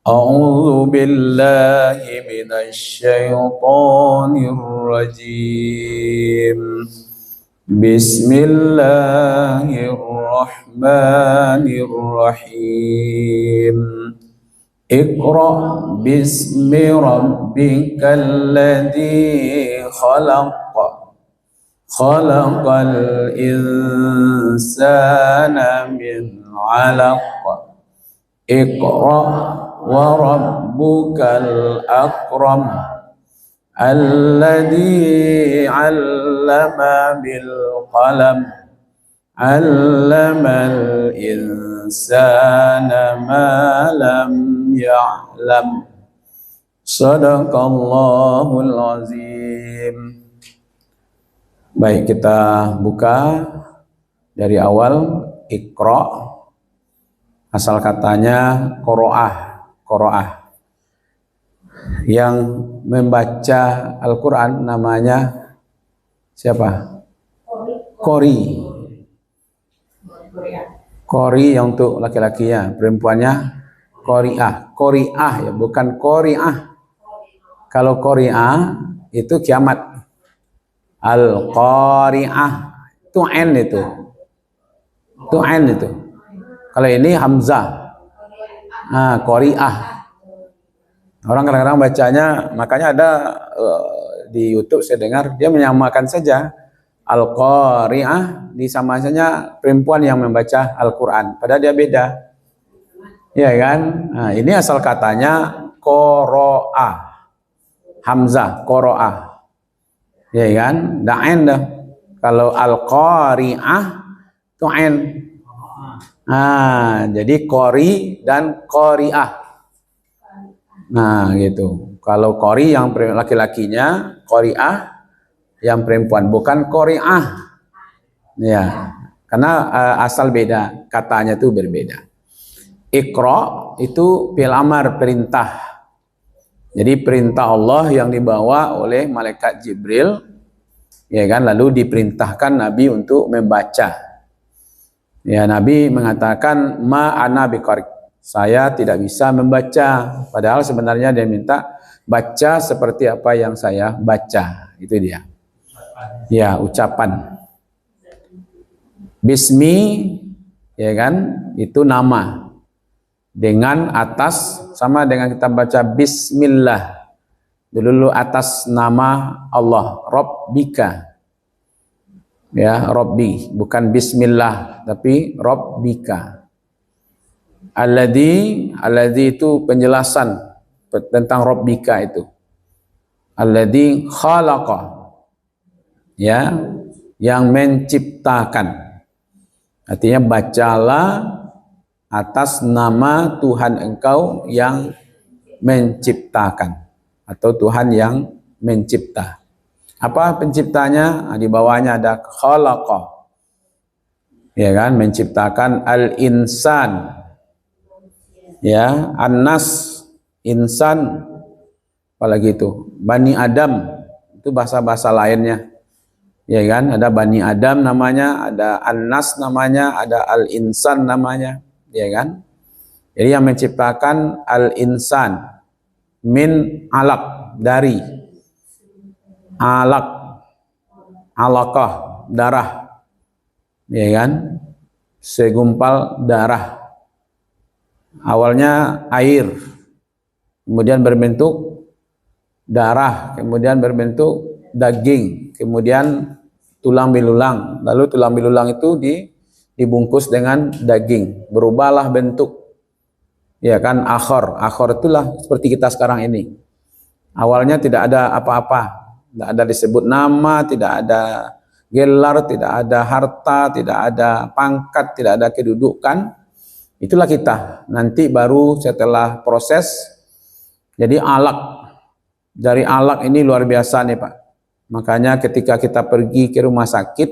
أعوذ بالله من الشيطان الرجيم. بسم الله الرحمن الرحيم. اقرأ باسم ربك الذي خلق خلق الإنسان من علق اقرأ وربك الأكرم الذي علم بالقلم علم الإنسان ما لم يعلم صدق Allahul Azim. Baik, kita buka dari awal. Iqra, asal katanya qoro'ah. Yang membaca Al-Quran namanya siapa? Qori. Qori yang untuk laki-lakinya, perempuannya qori'ah. Qori'ah ya, bukan qori'ah. Kalau qori'ah itu kiamat. Al-qari'ah itu N itu. Itu N itu. Kalau ini hamzah. Nah, qari'ah. Orang kadang-kadang bacanya, makanya ada di YouTube saya dengar dia menyamakan saja al-qari'ah disamakannya perempuan yang membaca Al-Qur'an, padahal dia beda. Ya kan? Nah, ini asal katanya qoro'ah. Hamzah, qoro'ah. Ya kan? Da'en dah. Kalau al-qari'ah itu N. Nah, jadi qori dan qari'ah. Nah, gitu. Kalau qori yang laki-lakinya, qari'ah yang perempuan, bukan qari'ah. Ya, karena asal beda, katanya itu berbeda. Iqra itu fi'il amar, perintah. Jadi perintah Allah yang dibawa oleh malaikat Jibril, ya kan, lalu diperintahkan Nabi untuk membaca. Ya, Nabi mengatakan ma ana biqari, saya tidak bisa membaca, padahal sebenarnya dia minta baca seperti apa yang saya baca. Itu dia. Ya, ucapan. Bismi, ya kan, itu nama. Dengan atas, sama dengan kita baca bismillah. Dulu atas nama Allah, Rabbika. Ya, Rabbi, bukan bismillah, tapi Rabbika. Alladzi itu penjelasan tentang Rabbika itu. Alladzi khalaqa. Ya, yang menciptakan. Artinya bacalah atas nama Tuhan engkau yang menciptakan, atau Tuhan yang mencipta. Apa penciptanya? Di bawahnya ada khalaqa. Ya kan, menciptakan al-insan. Ya, an-nas, insan, apalagi itu Bani Adam, itu bahasa-bahasa lainnya. Ya kan, ada Bani Adam namanya, ada an-nas namanya, ada al-insan namanya. Ya kan? Jadi yang menciptakan al-insan min alaq, dari alaq, alaqah, darah. Ya kan? Segumpal darah. Awalnya air, kemudian berbentuk darah, kemudian berbentuk daging, kemudian tulang belulang. Lalu tulang belulang itu dibungkus dengan daging, berubahlah bentuk. Ya kan, akhor itulah seperti kita sekarang ini. Awalnya tidak ada apa-apa, tidak ada disebut nama, tidak ada gelar, tidak ada harta, tidak ada pangkat, tidak ada kedudukan. Itulah kita. Nanti baru setelah proses jadi alaq. Dari alaq ini luar biasa nih Pak. Makanya ketika kita pergi ke rumah sakit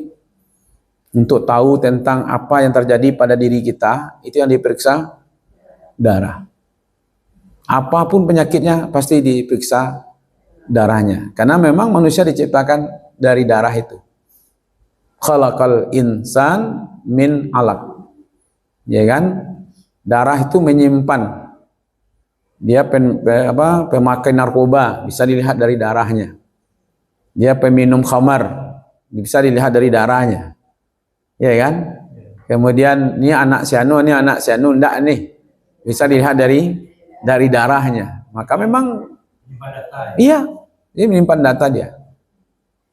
untuk tahu tentang apa yang terjadi pada diri kita, itu yang diperiksa darah. Apapun penyakitnya pasti diperiksa darahnya. Karena memang manusia diciptakan dari darah itu. Khalaqal insan min alaq. Ya kan? Darah itu menyimpan Dia pemakai narkoba, bisa dilihat dari darahnya. Dia peminum khamar, bisa dilihat dari darahnya. Ya kan? Kemudian ini anak si anu, enggak nih. Bisa dilihat dari darahnya. Maka memang iya, dia menyimpan data dia.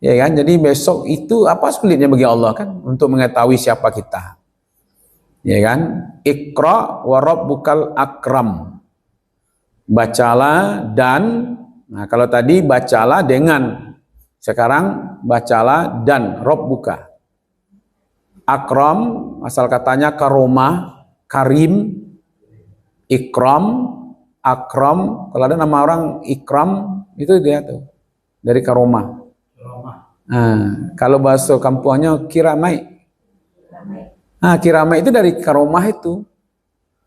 Ya kan? Jadi besok itu apa sulitnya bagi Allah kan untuk mengetahui siapa kita. Ya kan? Iqra wa rabbukal akram. Bacalah dan, nah kalau tadi bacalah dengan, sekarang bacalah dan rabbuka. Akram asal katanya karomah, karim, ikram, akram. Kalau ada nama orang ikram itu dia tuh dari karomah. Nah, kalau bahasa kampuannya kiramai. Nah, kiramai itu dari karomah itu.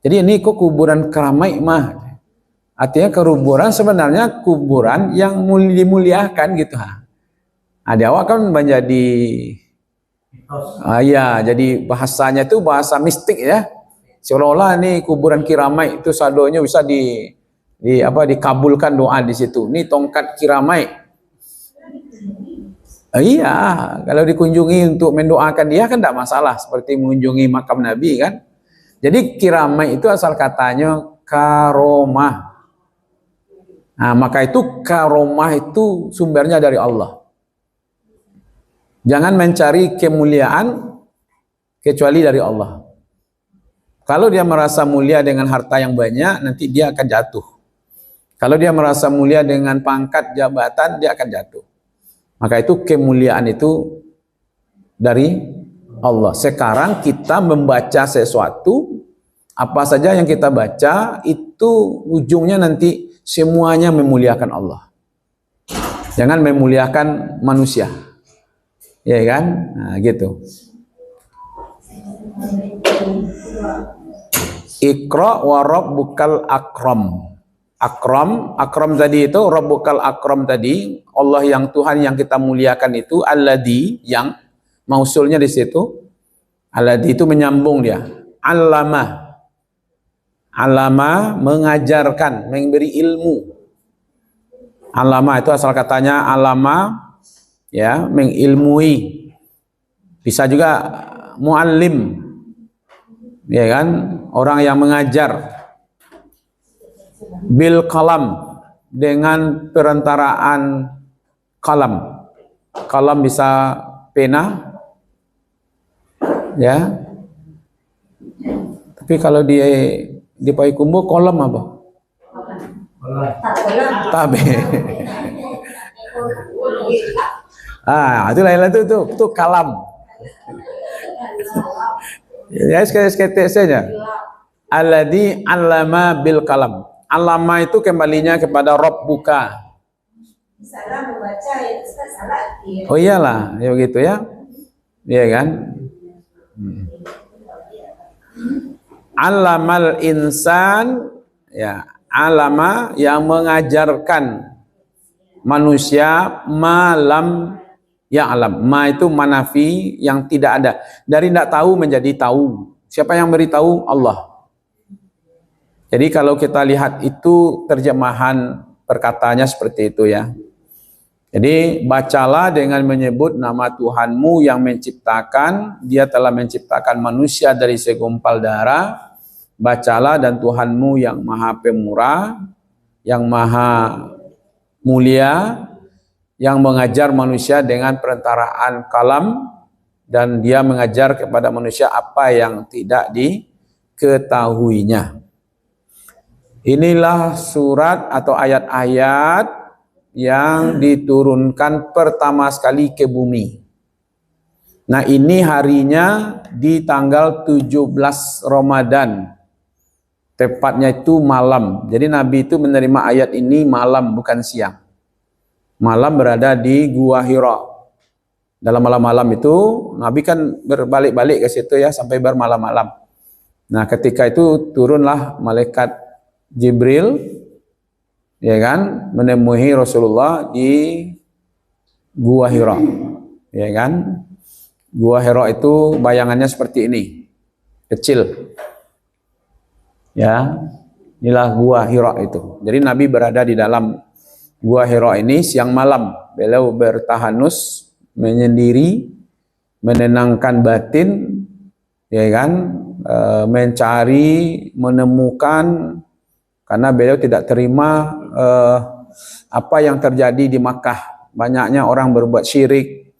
Jadi ini kok kuburan keramai mah. Artinya kuburan sebenarnya kuburan yang dimuliakan gitu. Nah, di awal kan menjadi ya, jadi bahasanya itu bahasa mistik ya. Seolah-olah nih kuburan kiramai itu saldonya bisa dikabulkan doa di situ. Ini tongkat kiramai. Iya, kalau dikunjungi untuk mendoakan dia kan tidak masalah, seperti mengunjungi makam Nabi kan. Jadi kiramai itu asal katanya karomah. Nah, maka itu karomah itu sumbernya dari Allah. Jangan mencari kemuliaan kecuali dari Allah. Kalau dia merasa mulia dengan harta yang banyak, nanti dia akan jatuh. Kalau dia merasa mulia dengan pangkat jabatan, dia akan jatuh. Maka itu kemuliaan itu dari Allah. Sekarang kita membaca sesuatu, apa saja yang kita baca, itu ujungnya nanti semuanya memuliakan Allah. Jangan memuliakan manusia. Ya kan? Nah, gitu. Iqra wa rabbukal akram. Akram tadi itu rabbukal akram tadi, Allah yang Tuhan yang kita muliakan itu alladzi, yang mausulnya di situ. Alladzi itu menyambung dia. Alama mengajarkan, memberi ilmu. Alama itu asal katanya alama, ya, mengilmui. Bisa juga muallim, ya kan, orang yang mengajar. Bil kalam, dengan perantaraan kalam. Kalam bisa pena, ya. Tapi kalau di Payakumbuh kolam apa? Tabe. Itu lain itu kalam. Ya, sekali saja. Alladzi 'allama bil kalam. Alama itu kembalinya kepada Rabbuka. Salah membaca itu salah. Oh iyalah, ya begitu ya. Iya kan? Alamal insan, ya, alama yang mengajarkan manusia malam ya alam. Ma itu manafi, yang tidak ada. Dari tidak tahu menjadi tahu. Siapa yang beritahu? Allah. Jadi kalau kita lihat itu terjemahan perkataannya seperti itu ya. Jadi bacalah dengan menyebut nama Tuhanmu yang menciptakan. Dia telah menciptakan manusia dari segumpal darah. Bacalah, dan Tuhanmu yang maha pemurah, yang maha mulia, yang mengajar manusia dengan perantaraan kalam, dan dia mengajar kepada manusia apa yang tidak diketahuinya. Inilah surat atau ayat-ayat yang diturunkan pertama sekali ke bumi. Nah, ini harinya di tanggal 17 Ramadan. Tepatnya itu malam. Jadi Nabi itu menerima ayat ini malam, bukan siang. Malam berada di Gua Hira. Dalam malam-malam itu Nabi kan berbalik-balik ke situ ya sampai bermalam-malam. Nah, ketika itu turunlah malaikat Jibril, ya kan, menemui Rasulullah di Gua Hira, ya kan. Gua Hira itu bayangannya seperti ini, kecil, ya. Inilah gua Hira itu. Jadi Nabi berada di dalam gua Hira ini siang malam. Beliau bertahanus, menyendiri, menenangkan batin, ya kan, mencari, menemukan, karena beliau tidak terima apa yang terjadi di Makkah. Banyaknya orang berbuat syirik,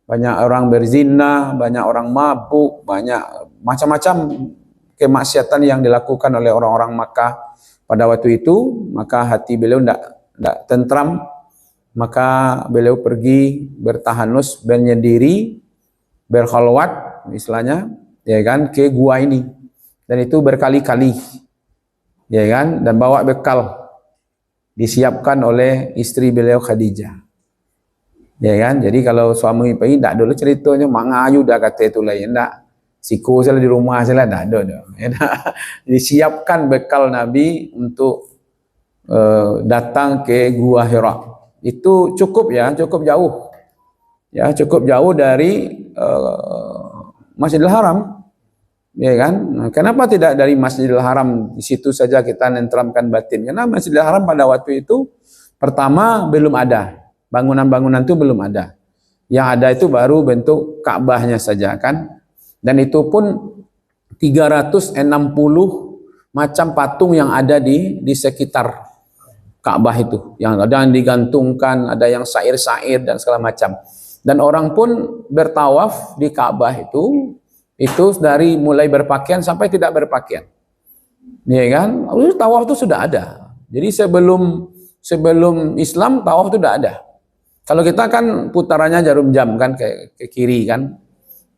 banyak orang berzina, banyak orang mabuk, banyak macam-macam kemaksiatan yang dilakukan oleh orang-orang Makkah pada waktu itu. Maka hati beliau tidak tentram, maka beliau pergi bertahanus, menyendiri, berkhalwat istilahnya, ya kan, ke gua ini, dan itu berkali-kali, ya kan, dan bawa bekal disiapkan oleh istri beliau Khadijah, ya kan. Jadi kalau suami pergi, tak dulu ceritanya mak ngayu dah kata itu lain, tak siku saya di rumah saya dah ada, ya, disiapkan bekal Nabi untuk datang ke gua Hira. Itu cukup ya, cukup jauh. Ya, cukup jauh dari Masjidil Haram. Ya kan? Nah, kenapa tidak dari Masjidil Haram, di situ saja kita nentramkan batin? Karena Masjidil Haram pada waktu itu pertama belum ada. Bangunan-bangunan itu belum ada. Yang ada itu baru bentuk Ka'bahnya saja kan. Dan itu pun 360 macam patung yang ada di sekitar Ka'bah itu. Yang ada yang digantungkan, ada yang syair-syair dan segala macam. Dan orang pun bertawaf di Ka'bah itu dari mulai berpakaian sampai tidak berpakaian. Ya kan? Tawaf itu sudah ada. Jadi sebelum Islam tawaf itu sudah ada. Kalau kita kan putarannya jarum jam kan ke kiri kan.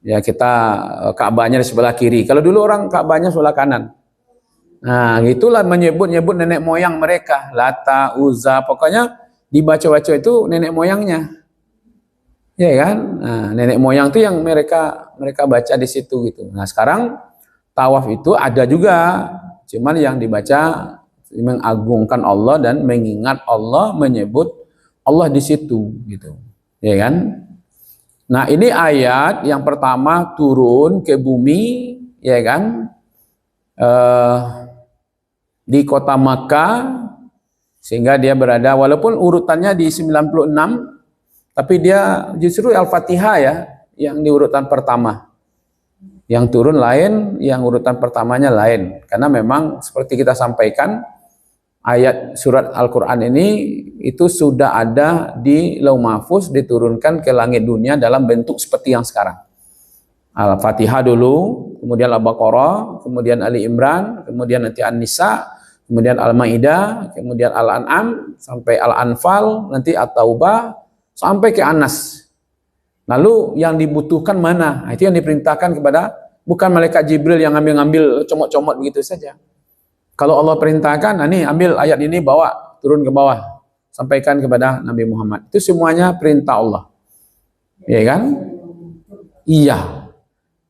Ya kita Ka'bahnya di sebelah kiri. Kalau dulu orang Ka'bahnya sebelah kanan. Nah, gitulah menyebut-nyebut nenek moyang mereka, Lata, Uzza, pokoknya dibaca-baca itu nenek moyangnya. Ya kan? Nah, nenek moyang itu yang mereka baca di situ gitu. Nah, sekarang tawaf itu ada juga, cuman yang dibaca mengagungkan Allah dan mengingat Allah, menyebut Allah di situ gitu. Ya kan? Nah, ini ayat yang pertama turun ke bumi, ya kan? Di kota Makkah, sehingga dia berada, walaupun urutannya di 96, tapi dia justru Al-Fatihah ya, yang di urutan pertama. Yang turun lain, yang urutan pertamanya lain. Karena memang seperti kita sampaikan, ayat surat Al-Quran ini itu sudah ada di Lauh Mahfuz, diturunkan ke langit dunia dalam bentuk seperti yang sekarang. Al-Fatihah dulu, kemudian Al-Baqarah, kemudian Ali Imran, kemudian nanti An-Nisa, kemudian Al-Maidah, kemudian Al-An'am, sampai Al-Anfal, nanti At-Taubah, sampai ke Anas. Lalu yang dibutuhkan mana? Nah, itu yang diperintahkan kepada, bukan malaikat Jibril yang ngambil-ngambil, comot-comot begitu saja. Kalau Allah perintahkan, nah nih ambil ayat ini, bawa, turun ke bawah, sampaikan kepada Nabi Muhammad. Itu semuanya perintah Allah. Ya kan? Iya.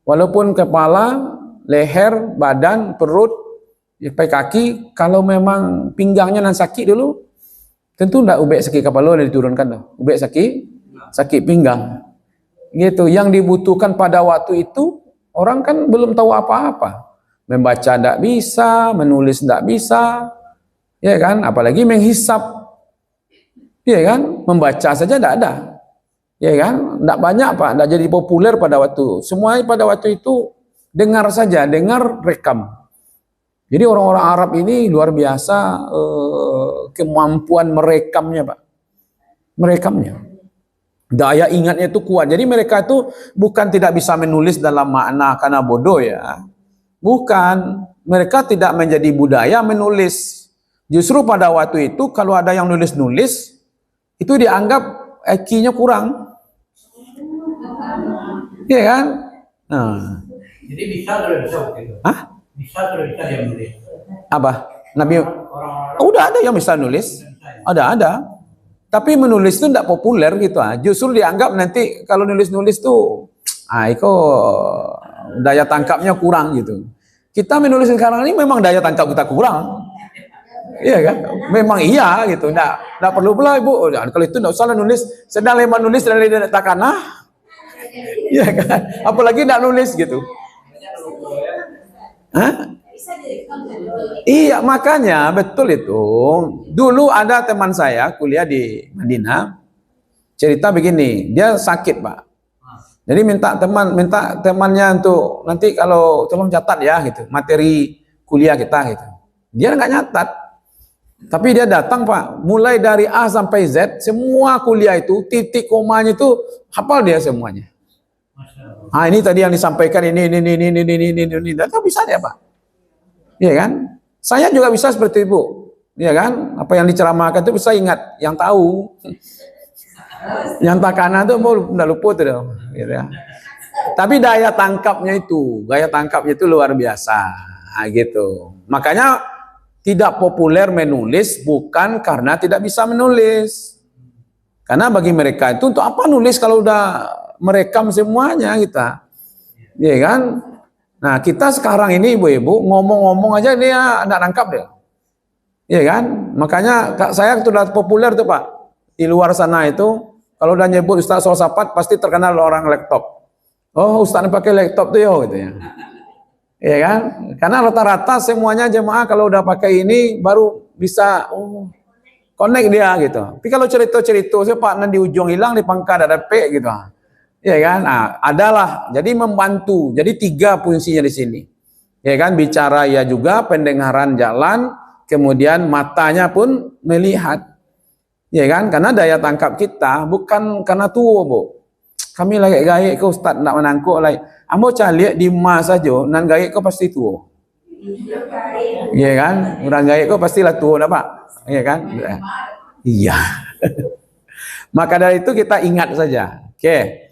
Walaupun kepala, leher, badan, perut, sampai kaki, kalau memang pinggangnya nan sakit dulu, tentu tidak ubek sakit kepala diturunkan dah. Ubek sakit pinggang. Gitu. Yang dibutuhkan pada waktu itu, orang kan belum tahu apa-apa. Membaca tidak bisa, menulis tidak bisa, ya kan? Apalagi menghisap, ya kan? Membaca saja tidak ada, ya kan? Tidak banyak Pak, tidak jadi populer pada waktu. Semuanya pada waktu itu dengar saja, dengar, rekam. Jadi orang-orang Arab ini luar biasa kemampuan merekamnya Pak, merekamnya. Daya ingatnya itu kuat. Jadi mereka itu bukan tidak bisa menulis dalam makna karena bodoh ya. Bukan, mereka tidak menjadi budaya menulis. Justru pada waktu itu kalau ada yang nulis-nulis, itu dianggap IQ-nya kurang. Iya kan? Nah. Jadi bisa atau bisa gitu? Hah? Bisa atau bisa dia menulis? Apa? Nabi? Udah ada yang bisa nulis. Ada. Tapi menulis itu tidak populer gitu. Justru dianggap nanti kalau nulis-nulis tuh, itu daya tangkapnya kurang gitu. Kita menulis sekarang ini memang daya tangkap kita kurang. Iya kan? Memang iya gitu. Nggak perlu pula Ibu. Kalau itu nggak usah nulis. Sedang lemah nulis dan tidak takana. Iya kan? Apalagi nggak nulis gitu. Hah? bisa direkam kan dulu. Iya, makanya betul itu. Dulu ada teman saya kuliah di Madinah, cerita begini, dia sakit Pak. Jadi minta temannya untuk nanti kalau tolong catat ya gitu, materi kuliah kita gitu. Dia nggak nyatat, tapi dia datang Pak, mulai dari A sampai Z, semua kuliah itu titik komanya itu hafal dia semuanya. Masya Allah. Ah ini tadi yang disampaikan ini, itu bisa dia Pak. Iya kan? Saya juga bisa seperti Ibu. Iya kan? Apa yang diceramahkan itu bisa ingat, yang tahu. Yang tak kanan itu udah luput itu. Gitu ya. Tapi daya tangkapnya itu luar biasa. Nah, gitu. Makanya tidak populer menulis bukan karena tidak bisa menulis. Karena bagi mereka itu untuk apa nulis kalau udah merekam semuanya kita. Iya kan? Nah, kita sekarang ini ibu-ibu ngomong-ngomong aja dia enggak nangkap deh. Iya kan? Makanya saya sudah populer tuh Pak. Di luar sana itu kalau udah nyebut Ustaz Sosapat pasti terkenal orang laptop. Oh, Ustaz pakai laptop tuh yo gitu ya. Iya kan? Karena rata-rata semuanya jemaah kalau udah pakai ini baru bisa connect dia gitu. Tapi kalau cerita-cerita saya Pak di ujung hilang di pangkat ada P gitu. Ya kan? Nah, adalah jadi membantu. Jadi 3 fungsinya di sini. Ya kan? Bicara ya juga, pendengaran jalan, kemudian matanya pun melihat. Ya kan? Karena daya tangkap kita bukan karena tua, Bu. Kami lagi gaik ke Ustaz nak menangkuk lagi. Ambo cari di mas saja, nan gaik kau pasti tua. Ya kan? Orang gaik kau pastilah tua dah, Pak. Ya kan? Iya. Maka dari itu kita ingat saja. Oke.